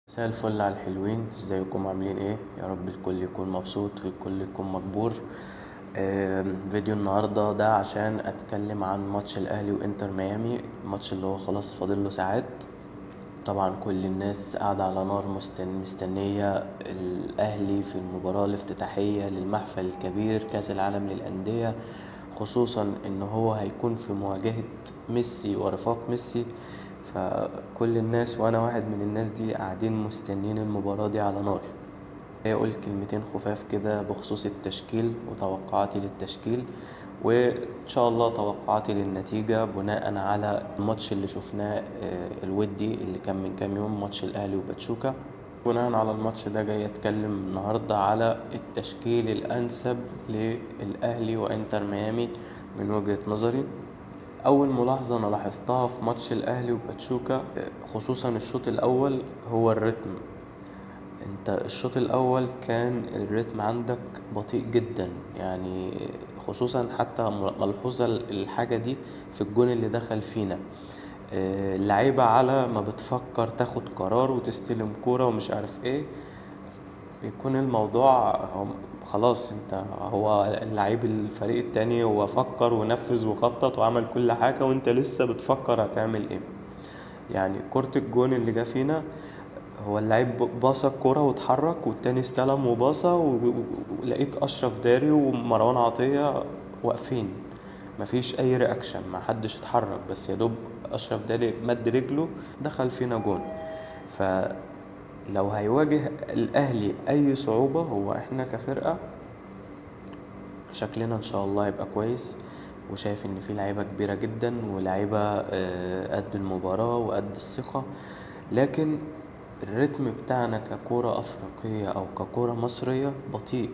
مساء الفل على الحلوين، ازيكم عاملين ايه؟ يا رب الكل يكون مبسوط والكل يكون مجبور. فيديو النهارده ده عشان اتكلم عن ماتش الاهلي وانتر ميامي، الماتش اللي هو خلاص فاضل له ساعات. طبعا كل الناس قاعدة على نار مستنية الاهلي في المباراة الافتتاحية للمحفل الكبير كأس العالم للأندية، خصوصا ان هو هيكون في مواجهة ميسي ورفاق ميسي. فكل الناس وانا واحد من الناس دي قاعدين مستنين المباراة دي على نار. اقول كلمتين خفاف كده بخصوص التشكيل وتوقعاتي للتشكيل، وان شاء الله توقعاتي للنتيجة بناء على الماتش اللي شفناه، الودي اللي كان من كام يوم، ماتش الاهلي وباتشوكا. بناء على الماتش ده جاي اتكلم النهاردة على التشكيل الانسب للاهلي وانتر ميامي من وجهة نظري. اول ملاحظة انا لاحظتها في ماتش الاهلي وباتشوكا، خصوصا الشوط الاول، هو الريتم. انت الشوط الاول كان الريتم عندك بطيء جدا، يعني خصوصا حتى ملحوظة الحاجة دي في الجون اللي دخل فينا. اللعيبة على ما بتفكر تاخد قرار وتستلم كورة ومش عارف ايه، يكون الموضوع خلاص. هو اللعيب الفريق التاني هو فكر ونفذ وخطط وعمل كل حاجة، وانت لسه بتفكر هتعمل ايه. يعني كرة الجون اللي جا فينا، هو اللعيب باصة الكورة واتحرك، والتاني استلم وباصة ولقيت أشرف داري ومروان عطية واقفين، مفيش أي رياكشن، ما حدش اتحرك، بس يا دوب أشرف داري مد رجله دخل فينا جون. فلو هيواجه الأهلي أي صعوبة، هو احنا كفرقة شكلنا إن شاء الله يبقى كويس، وشايف إن في لعيبة كبيرة جدا ولاعيبة قد المباراة وقد الثقة. لكن الريتم بتاعنا ككرة أفريقية أو ككرة مصرية بطيء.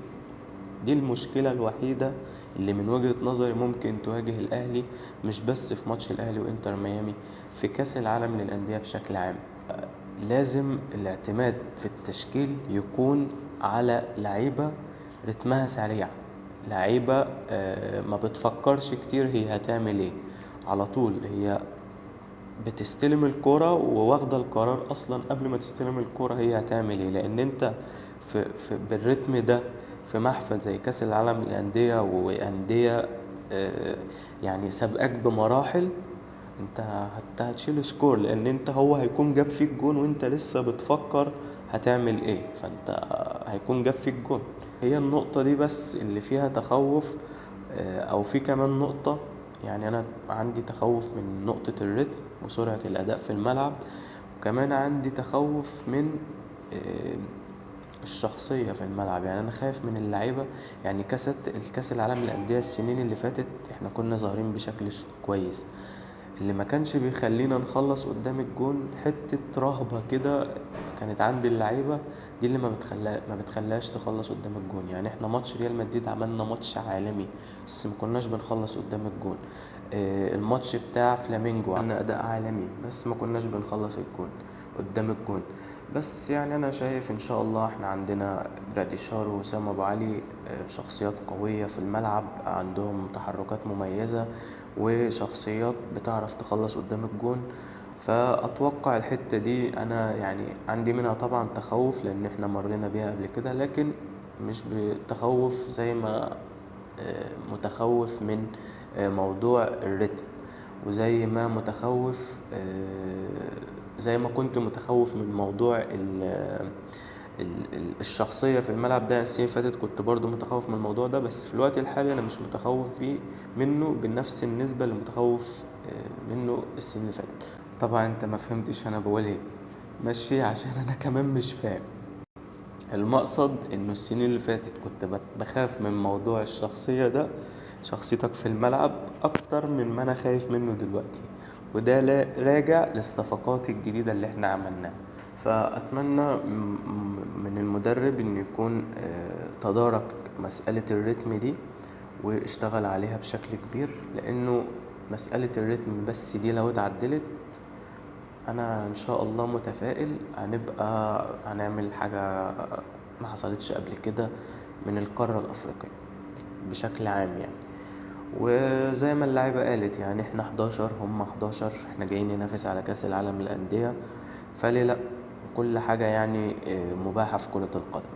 دي المشكلة الوحيدة اللي من وجهة نظري ممكن تواجه الأهلي، مش بس في ماتش الأهلي وإنتر ميامي، في كأس العالم للأندية بشكل عام. لازم الاعتماد في التشكيل يكون على لعيبة رتمها سريع، لعيبة ما بتفكرش كتير هي هتعمل ايه، على طول هي بتستلم الكرة وواخدة القرار اصلا قبل ما تستلم الكرة هي هتعمل ايه. لان انت بالرتم ده في محفل زي كأس العالم للأندية وأندية آه، يعني سابقاك بمراحل، انت هتشيل سكور، لان انت هو هيكون جاب فيك جون وانت لسه بتفكر هتعمل ايه، فانت هيكون جاب فيك جون. هي النقطة دي بس اللي فيها تخوف. او في كمان نقطة، يعني انا عندي تخوف من نقطة الريتم وسرعة الاداء في الملعب، وكمان عندي تخوف من آه، الشخصية في الملعب. يعني انا خايف من اللعيبة. يعني الكاس العالم للأندية السنين اللي فاتت احنا كنا ظاهرين بشكل كويس، اللي ما كانش بيخلينا نخلص قدام الجون حتة رهبة كده كانت عند اللعيبة، دي اللي ما بتخليهاش تخلص قدام الجون. يعني احنا ماتش ريال مدريد عملنا ماتش عالمي بس ما كناش بنخلص قدام الجون. الماتش بتاع فلامينجو عملنا اداء عالمي بس ما كناش بنخلص الجون قدام الجون. بس يعني انا شايف ان شاء الله احنا عندنا جراديشار وسام ابو علي، شخصيات قوية في الملعب، عندهم تحركات مميزة وشخصيات بتعرف تخلص قدام الجون. فأتوقع الحتة دي أنا يعني عندي منها طبعا تخوف لأن احنا مرينا بيها قبل كده، لكن مش بتخوف زي ما متخوف من موضوع الريتم، وزي ما متخوف زي ما كنت متخوف من موضوع الشخصية في الملعب ده. السنين اللي فاتت كنت برضو متخوف من الموضوع ده، بس في الوقت الحالي أنا مش متخوف فيه منه بنفس النسبة اللي متخوف منه السنين اللي فاتت. طبعا انت ما فهمتش انا بقول ايه، ماشي؟ عشان انا كمان مش فاهم. المقصد انه السنين اللي فاتت كنت بخاف من موضوع الشخصية ده، شخصيتك في الملعب، اكتر من ما انا خايف منه دلوقتي. وده راجع للصفقات الجديدة اللي احنا عملناها. فأتمنى من المدرب إنه يكون تدارك مسألة الريتم دي واشتغل عليها بشكل كبير، لأنه مسألة الريتم بس دي لو اتعدلت أنا إن شاء الله متفائل هنعمل حاجة ما حصلتش قبل كده من القارة الأفريقية بشكل عام يعني. وزي ما اللعيبة قالت، يعني احنا 11 هم 11، احنا جايين ننافس على كأس العالم للأندية، فليه لأ؟ كل حاجة يعني مباحة في كرة القدم.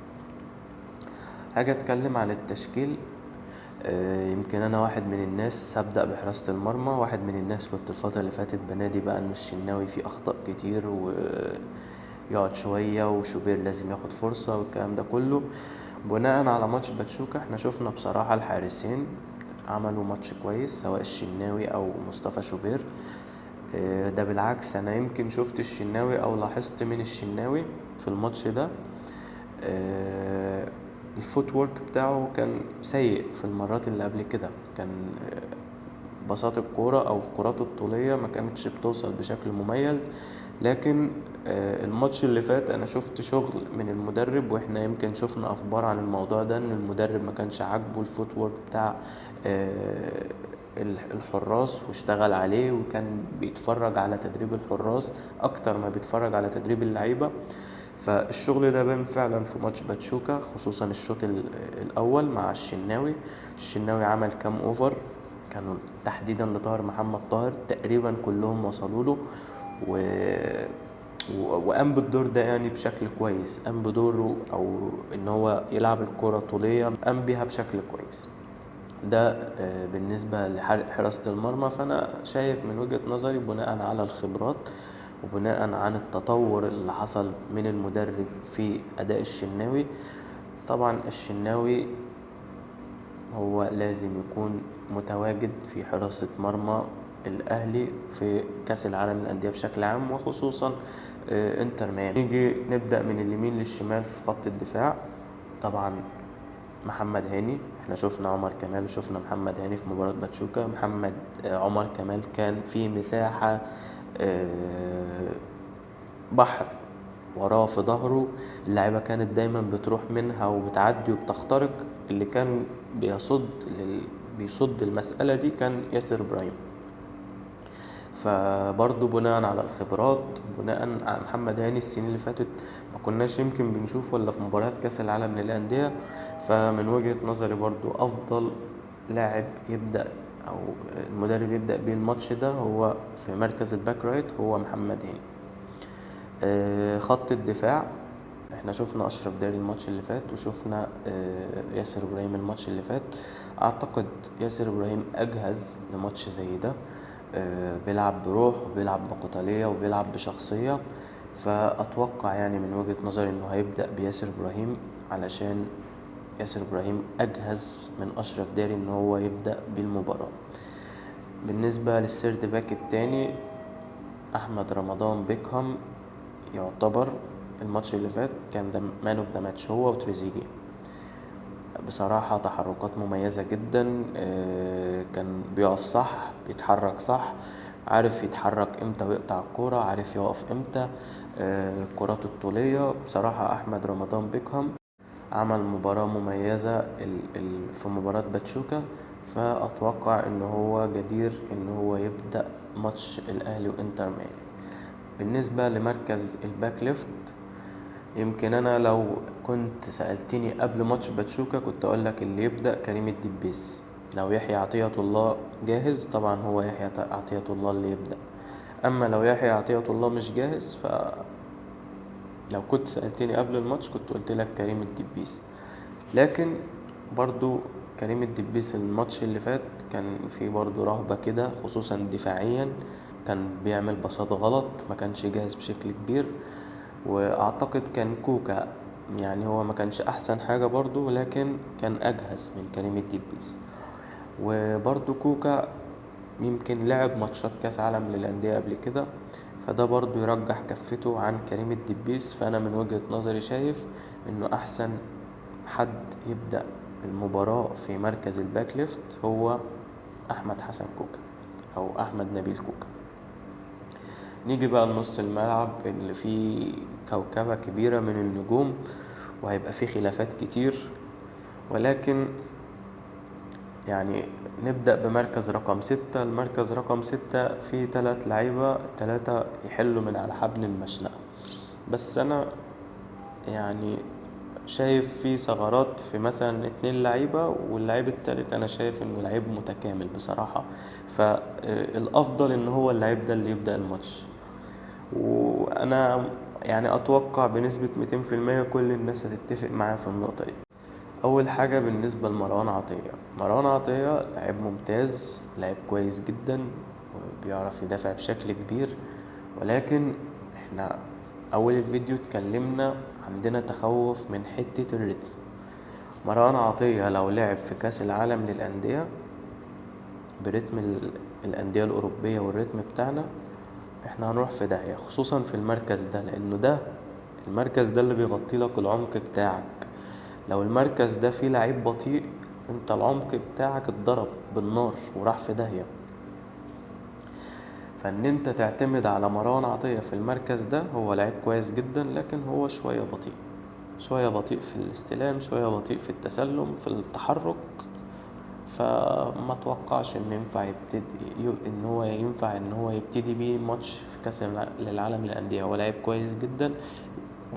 هاجي اتكلم عن التشكيل. يمكن انا واحد من الناس هبدأ بحراسة المرمى. واحد من الناس كنت الفترة اللي فاتت بنادي بقى ان الشناوي فيه اخطاء كتير ويقعد شوية، وشوبير لازم ياخد فرصة والكلام ده كله. بناء على ماتش باتشوكا احنا شفنا بصراحة الحارسين عملوا ماتش كويس، سواء الشناوي او مصطفى شوبير. ده بالعكس، انا يمكن شفت الشناوي او لاحظت من الشناوي في الماتش ده الفوت وورك بتاعه كان سيء. في المرات اللي قبل كده كان بساط الكورة او الكرات الطولية ما كانتش بتوصل بشكل مميز. لكن الماتش اللي فات انا شفت شغل من المدرب، واحنا يمكن شفنا اخبار عن الموضوع ده ان المدرب ما كانش عاجبه الفوت وورك بتاع الحراس واشتغل عليه، وكان بيتفرج على تدريب الحراس اكتر ما بيتفرج على تدريب اللعيبة. فالشغل ده بان فعلا في ماتش باتشوكا، خصوصا الشوط الاول مع الشناوي عمل كام اوفر كانوا تحديدا لطاهر محمد طاهر تقريبا كلهم وصلوا له و... وقام بالدور ده يعني بشكل كويس. قام بدوره او ان هو يلعب الكرة طولية، قام بيها بشكل كويس. ده بالنسبة لحراسة المرمى. فأنا شايف من وجهة نظري بناء على الخبرات وبناء عن التطور اللي حصل من المدرب في أداء الشناوي. طبعا الشناوي هو لازم يكون متواجد في حراسة مرمى الأهلي في كأس العالم للأندية بشكل عام، وخصوصا انتر ميامي. نيجي نبدأ من اليمين للشمال في خط الدفاع. طبعا محمد هاني، احنا شفنا عمر كمال وشفنا محمد هاني في مباراة باتشوكا. محمد عمر كمال كان في مساحة بحر وراه في ظهره، اللعيبة كانت دايما بتروح منها وبتعدي وبتخترق. اللي كان بيصد المسألة دي كان ياسر إبراهيم. فبرضه بناء على الخبرات، بناء على محمد هاني السنين اللي فاتت ما كناش يمكن بنشوف ولا في مباريات كاس العالم للأندية. فمن وجهة نظري برضه أفضل لاعب يبدأ أو المدرب يبدأ بيه الماتش ده هو في مركز الباك رايت هو محمد هاني. خط الدفاع احنا شفنا أشرف داري الماتش اللي فات، وشفنا ياسر إبراهيم الماتش اللي فات. أعتقد ياسر إبراهيم أجهز لماتش زي ده. بيلعب بروح وبيلعب بقتالية وبيلعب بشخصية. فأتوقع يعني من وجهة نظري إنه هيبدأ بياسر إبراهيم، علشان ياسر إبراهيم أجهز من أشرف داري إن هو يبدأ بالمباراة. بالنسبة للسيرد باك التاني أحمد رمضان بيكهام، يعتبر الماتش اللي فات كان ده مان اوف ذا ماتش هو وتريزيجيه. بصراحة تحركات مميزة جدا. كان بيقف صح، بيتحرك صح، عارف يتحرك امتى ويقطع الكورة، عارف يقف امتى. الكرات الطولية بصراحة أحمد رمضان بيكهام عمل مباراة مميزة في مباراة باتشوكا. فأتوقع إن هو جدير إن هو يبدأ ماتش الأهلي وإنتر ميامي. بالنسبة لمركز الباك ليفت، يمكن انا لو كنت سألتني قبل ماتش باتشوكا كنت اقولك اللي يبدأ كريم الدبيس. لو يحيى عطية الله جاهز طبعا هو يحيى عطية الله اللي يبدأ. اما لو يحيى عطية الله مش جاهز، لو كنت سألتني قبل الماتش كنت قلت لك كريم الدبيس. لكن برضو كريم الدبيس الماتش اللي فات كان فيه برضو رهبة كده، خصوصا دفاعيا كان بيعمل بساط غلط، ما كانش جاهز بشكل كبير. واعتقد كان كوكا يعني هو ما كانش احسن حاجة برضو، لكن كان اجهز من كريم الدبيس. وبرضو كوكا يمكن لعب ماتشات كاس عالم للأندية قبل كده، فده برضو يرجح كفته عن كريم الدبيس. فانا من وجهة نظري شايف انه احسن حد يبدأ المباراة في مركز الباك ليفت هو احمد حسن كوكا او احمد نبيل كوكا. نيجي بقى لنص الملعب اللي فيه كوكبة كبيرة من النجوم، وهيبقى فيه خلافات كتير. ولكن يعني نبدأ بمركز رقم 6. المركز رقم 6 فيه 3 لعيبة، 3 يحلوا من على حبل المشنقة. بس أنا يعني شايف فيه ثغرات في مثلا 2 لعيبة، واللعيب التالت أنا شايف إنه لعيب متكامل بصراحة. فالأفضل إن هو اللعيب ده اللي يبدأ الماتش. وانا يعني اتوقع بنسبة 200% كل الناس هتتفق معايا في النقطة دي. اول حاجة بالنسبة لمروان عطية، مروان عطية لعيب ممتاز، لعيب كويس جدا وبيعرف يدافع بشكل كبير، ولكن احنا اول الفيديو اتكلمنا عندنا تخوف من حتة الريتم. مروان عطية لو لعب في كاس العالم للأندية برتم الأندية الأوروبية والريتم بتاعنا، احنا هنروح في داهية، خصوصا في المركز ده، لأنه ده المركز ده اللي بيغطي لك العمق بتاعك. لو المركز ده فيه لعيب بطيء، انت العمق بتاعك اتضرب بالنار وراح في داهية. فان انت تعتمد على مروان عطية في المركز ده، هو لعيب كويس جدا لكن هو شوية بطيء، شوية بطيء في الاستلام، شوية بطيء في التسلم، في التحرك. فما توقعش ان ينفع ان هو يبتدي بيه ماتش في كاس العالم للانديه. هو لعيب كويس جدا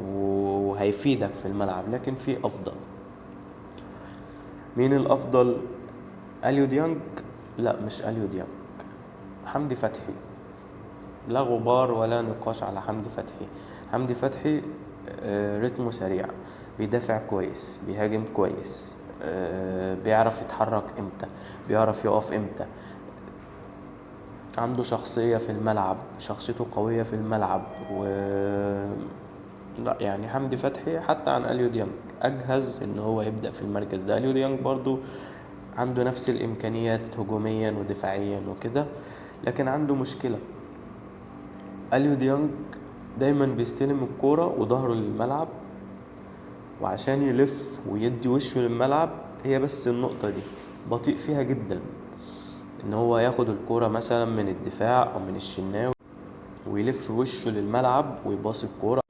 وهيفيدك في الملعب، لكن في افضل. مين الافضل؟ اليو ديانج؟ لا، مش اليو ديانج، حمدي فتحي. لا غبار ولا نقاش على حمدي فتحي. حمدي فتحي رتمه سريع، بيدافع كويس، بيهاجم كويس، بيعرف يتحرك امتى، بيعرف يقف امتى، عنده شخصية في الملعب، شخصيته قوية في الملعب. لا يعني حمدي فتحي حتى عن اليو ديانج اجهز ان هو يبدأ في المركز ده. اليو ديانج برضو عنده نفس الامكانيات هجوميا ودفاعيا وكده، لكن عنده مشكلة. اليو ديانج دايما بيستلم الكورة وظهره للملعب، وعشان يلف ويدي وشه للملعب، هي بس النقطة دي بطيء فيها جدا، ان هو ياخد الكورة مثلا من الدفاع او من الشناوي ويلف وشه للملعب ويباصي الكورة،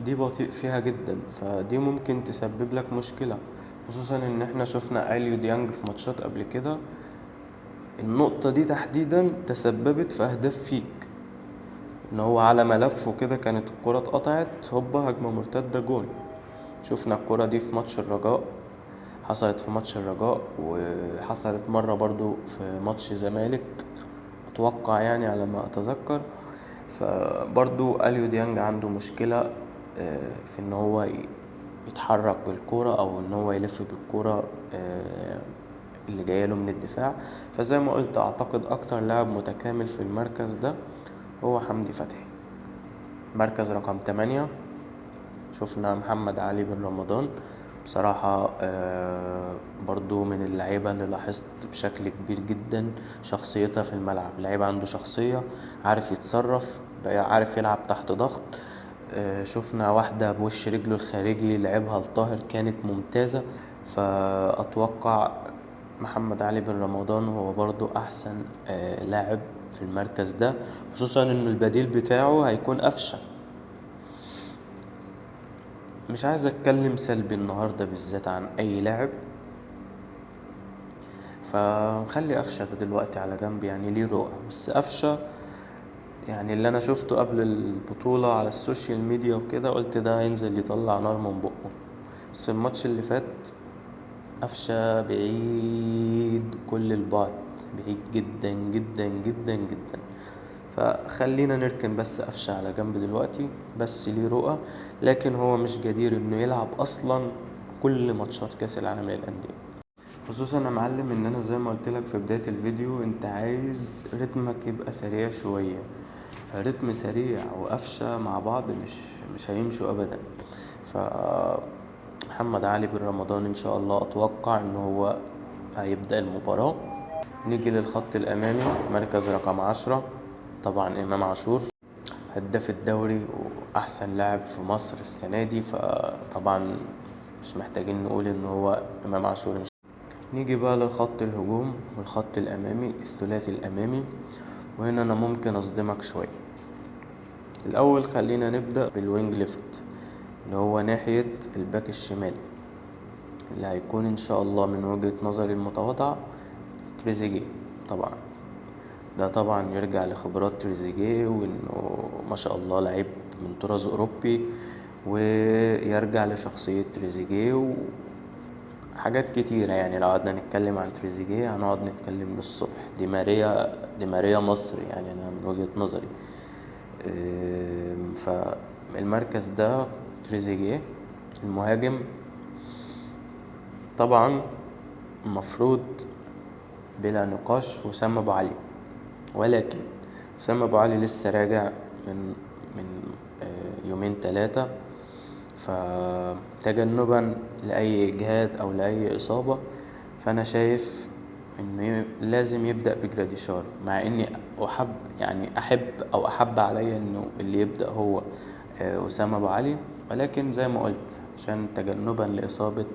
دي بطيء فيها جدا. فدي ممكن تسبب لك مشكلة، خصوصا ان احنا شفنا اليو ديانج في ماتشات قبل كده النقطة دي تحديدا تسببت في اهداف فيك، ان هو على ملفه كده كانت الكرة اتقطعت، هوبا هجمة مرتدة جون. شفنا الكرة دي في ماتش الرجاء، حصلت في ماتش الرجاء، وحصلت مرة برضو في ماتش زمالك اتوقع يعني على ما اتذكر. فبرضو اليو ديانج عنده مشكلة في ان هو يتحرك بالكرة او ان هو يلف بالكرة اللي جايله من الدفاع. فزي ما قلت اعتقد اكتر لاعب متكامل في المركز ده هو حمدي فتحي. مركز رقم 8 شفنا محمد علي بن رمضان. بصراحة برضو من اللعيبة اللي لاحظت بشكل كبير جدا شخصيتها في الملعب. لعيب عنده شخصية، عارف يتصرف، عارف يلعب تحت ضغط. شفنا واحدة بوش رجله الخارجي لعبها الطاهر كانت ممتازة. فأتوقع محمد علي بن رمضان هو برضو أحسن لاعب في المركز ده، خصوصا إن البديل بتاعه هيكون أفشة. مش عايز اتكلم سلبي النهاردة بالذات عن اي لاعب، فخلي قفشة ده دلوقتي على جنب، يعني ليه رؤى. بس قفشة يعني اللي انا شفته قبل البطولة على السوشيال ميديا وكده، قلت ده هينزل يطلع نار من بقه. بس الماتش اللي فات قفشة بعيد كل البعد، بعيد جدا جدا جدا جدا. فخلينا نركن بس قفشة على جنب دلوقتي، بس ليه رؤى، لكن هو مش جدير انه يلعب اصلا كل ماتشات كاس العالم للانديه. خصوصا يا معلم ان انا زي ما قلت لك في بدايه الفيديو، انت عايز رتمك يبقى سريع شويه، فرتم سريع وقفشه مع بعض مش هيمشوا ابدا. ف محمد علي بن رمضان ان شاء الله اتوقع ان هو هيبدأ المباراة. نيجي للخط الامامي، مركز رقم 10 طبعا امام عاشور، هداف الدوري واحسن لاعب في مصر السنة دي، فطبعا مش محتاجين نقول ان هو امام عاشور. نيجي بقى لخط الهجوم والخط الامامي، الثلاثي الامامي، وهنا انا ممكن اصدمك شوية. الاول خلينا نبدأ بالوينج ليفت اللي هو ناحية الباك الشمال، اللي هيكون ان شاء الله من وجهة نظري المتواضعة تريزيجيه. طبعا ده طبعا يرجع لخبرات تريزيجيه، وانه ما شاء الله لعيب من طراز اوروبي، ويرجع لشخصية تريزيجيه وحاجات كتيرة. يعني لو قعدنا نتكلم عن تريزيجيه هنقعد نتكلم للصبح. دي ماريا مصر يعني، انا من وجهة نظري. المركز ده تريزيجيه المهاجم. طبعا المفروض بلا نقاش وسام ابو علي، ولكن وسام ابو علي لسه راجع من يومين 3، فتجنبا لاي اجهاد او لاي اصابة فانا شايف انه لازم يبدأ بجراديشار، مع اني احب عليا انه اللي يبدأ هو وسام ابو علي، ولكن زي ما قلت عشان تجنبا لاصابة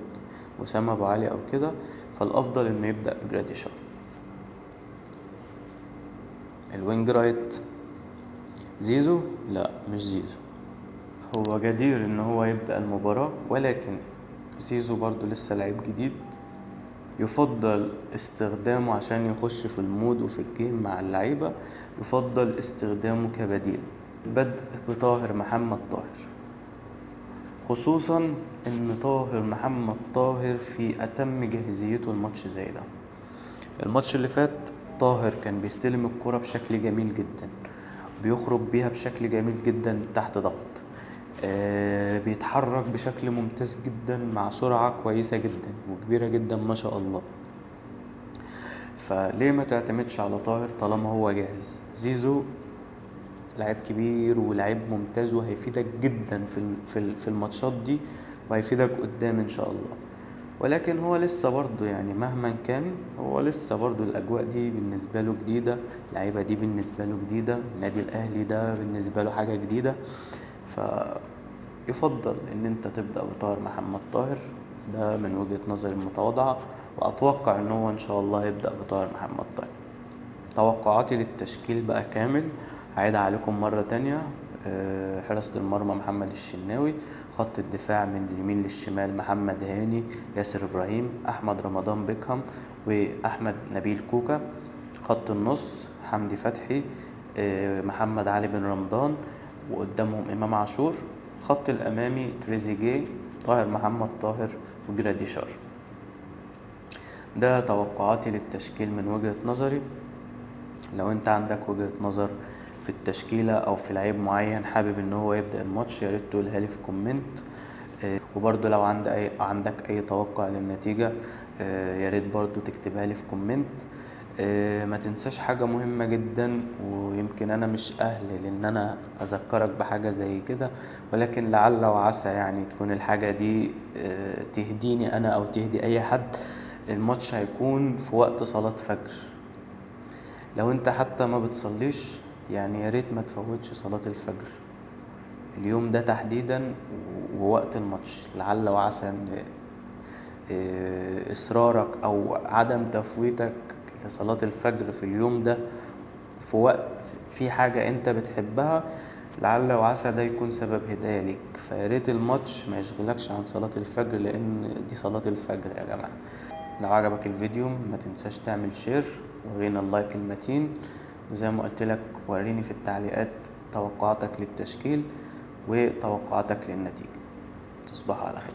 وسام ابو علي او كده فالافضل انه يبدأ بجراديشار. الوينج رايت زيزو، لا مش زيزو، هو جدير ان هو يبدأ المباراة، ولكن زيزو برضو لسه لعيب جديد، يفضل استخدامه عشان يخش في المود وفي الجيم مع اللعيبة، يفضل استخدامه كبديل. بدء بطاهر محمد طاهر، خصوصا ان طاهر محمد طاهر في اتم جاهزيته الماتش زي ده. الماتش اللي فات طاهر كان بيستلم الكرة بشكل جميل جدا، بيخرج بيها بشكل جميل جدا تحت ضغط، بيتحرك بشكل ممتاز جدا مع سرعة كويسة جدا وكبيرة جدا ما شاء الله. فليه ما تعتمدش على طاهر طالما هو جاهز؟ زيزو لعيب كبير ولعيب ممتاز وهيفيدك جدا في الماتشات دي، وهيفيدك قدام ان شاء الله. ولكن هو لسه برضه يعني مهما كان هو لسه برضه الاجواء دي بالنسبه له جديده، اللعيبه دي بالنسبه له جديده، النادي الاهلي ده بالنسبه له حاجه جديده، فيفضل ان انت تبدا بطاهر محمد طاهر. ده من وجهه نظري المتواضعه، واتوقع ان هو ان شاء الله يبدا بطاهر محمد طاهر. توقعاتي للتشكيل بقى كامل هعيدها عليكم مرة تانية. حراسة المرمى محمد الشناوي، خط الدفاع من اليمين للشمال محمد هاني، ياسر إبراهيم، أحمد رمضان بيكهام، وأحمد نبيل كوكا. خط النص حمدي فتحي، محمد علي بن رمضان، وقدامهم إمام عاشور. خط الأمامي تريزيجيه، طاهر محمد طاهر، وجراديشار. ده توقعاتي للتشكيل من وجهة نظري. لو انت عندك وجهة نظر في التشكيلة او في لعيب معين حابب ان هو يبدأ الماتش، يا ريت تقولها لي في كومنت. وبرضو لو عندك اي توقع للنتيجة يا ريت برضو تكتبها لي في كومنت. ما تنساش حاجة مهمة جدا، ويمكن انا مش اهل لان انا اذكرك بحاجة زي كده، ولكن لعل وعسى يعني تكون الحاجة دي تهديني انا او تهدي اي حد. الماتش هيكون في وقت صلاة فجر، لو انت حتى ما بتصليش يعني يا ريت ما تفوتش صلاة الفجر اليوم ده تحديدا ووقت الماتش، لعل وعسى ان اصرارك او عدم تفويتك لصلاة الفجر في اليوم ده في وقت في حاجة انت بتحبها، لعل وعسى ده يكون سبب هداية ليك. فياريت الماتش ما يشغلكش عن صلاة الفجر، لان دي صلاة الفجر يا جماعة. لو عجبك الفيديو ما تنساش تعمل شير، ورينا اللايك المتين، وزي ما قلت لك وريني في التعليقات توقعاتك للتشكيل وتوقعاتك للنتيجة. تصبحوا على خير.